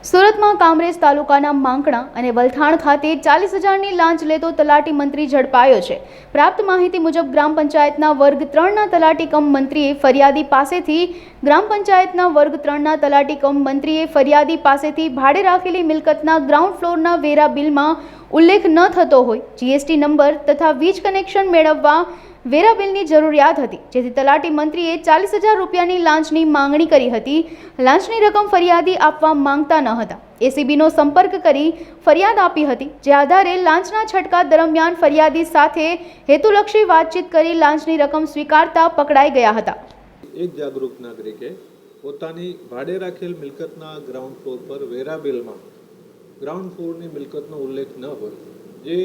સુરતમાં કામરેજ તાલુકાના માંકણા અને વલથાણ ખાતે 40,000ની લાંચ લેતો તલાટી મંત્રી ઝડપાયો છે। પ્રાપ્ત માહિતી મુજબ ગ્રામ પંચાયતના વર્ગ 3ના તલાટી કમ મંત્રીએ ફરિયાદી પાસેથી ભાડે રાખેલી મિલકતના ગ્રાઉન્ડ ફ્લોરના વેરા બિલમાં ઉલ્લેખ ન થતો હોય જીએસટી નંબર તથા વીજ કનેક્શન મેળવવા વેરા બિલની જરૂરિયાત હતી, જેથી તલાટી મંત્રીએ 40,000 રૂપિયાની લાંચની માંગણી કરી હતી। લાંચની રકમ ફરિયાદી આપવા માંગતા ન હતા। એસીબીનો સંપર્ક કરી ફરિયાદ આપી હતી, જે આધારે લાંચના છટકા દરમિયાન ફરિયાદી સાથે હેતુલક્ષી વાતચીત કરી લાંચની રકમ સ્વીકારતા પકડાઈ ગયા હતા। એક જાગૃત નાગરિકે પોતાની ભાડે રાખેલ મિલકતના ગ્રાઉન્ડ ફ્લોર પર વેરા બિલમાં ગ્રાઉન્ડ ફ્લોરની મિલકતનો ઉલ્લેખ ન હોય, જે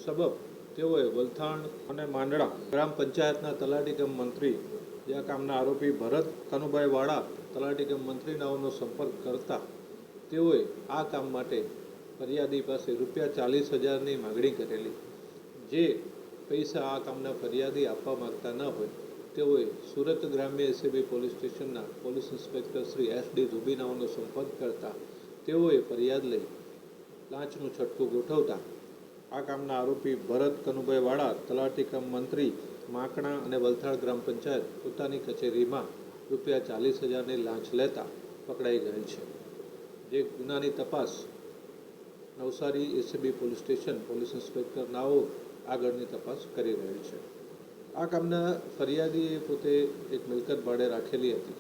સબબ તેઓએ વલથાણ અને માંડળા ગ્રામ પંચાયતના તલાટી કમ મંત્રી આ કામના આરોપી ભરત કનુભાઈ વાળા તલાટી કમ મંત્રીનાઓનો સંપર્ક કરતા તેઓએ આ કામ માટે ફરિયાદી પાસે ₹40,000ની માગણી કરેલી, જે પૈસા આ કામના ફરિયાદી આપવા માગતા ન હોય તેઓએ સુરત ગ્રામ્ય એસીબી પોલીસ સ્ટેશનના પોલીસ ઇન્સ્પેક્ટર શ્રી SD ધુબીનાઓનો સંપર્ક કરતા તેઓએ ફરિયાદ લઈ લાંચનું છટકું ગોઠવતા આ કામના આરોપી ભરત કનુભાઈ વાળા તલાટી કમ મંત્રી માંકણા અને વલથાણ ગ્રામ પંચાયત પોતાની કચેરીમાં ₹40,000ની લાંચ લેતા પકડાઈ ગયેલ છે, જે ગુનાની તપાસ Navsari ACB police station police inspector નાઓ આગળની તપાસ કરી રહેલ છે। આ કામના ફરિયાદીએ પોતે એક મિલકત ભાડે રાખેલી હતી,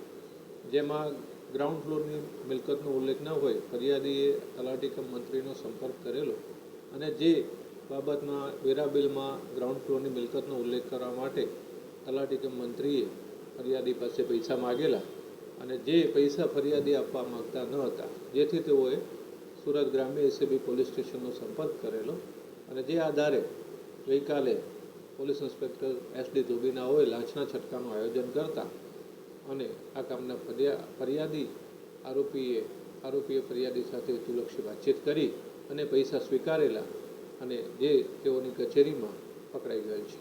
જેમાં ગ્રાઉન્ડ ફ્લોરની મિલકતનો ઉલ્લેખ ન હોય ફરિયાદીએ તલાટી કમ મંત્રીનો સંપર્ક કરેલો અને જે બાબતમાં વેરા બિલમાં ગ્રાઉન્ડ ફ્લોરની મિલકતનો ઉલ્લેખ કરવા માટે તલાટી કમ મંત્રીએ ફરિયાદી પાસે પૈસા માગેલા અને જે પૈસા ફરિયાદી આપવા માગતા ન હતા, જેથી તેઓએ સુરત ગ્રામ્ય એસીબી પોલીસ સ્ટેશનનો સંપર્ક કરેલો અને જે આધારે ગઈકાલે પોલીસ ઇન્સ્પેક્ટર SD ધોબીનાઓએ લાંચના છટકાનું આયોજન કરતા અને આ કામના આરોપીએ ફરિયાદી સાથે હેતુલક્ષી વાતચીત કરી અને પૈસા સ્વીકારેલા અને જે તેઓની કચેરીમાં પકડાઈ ગયેલ છે।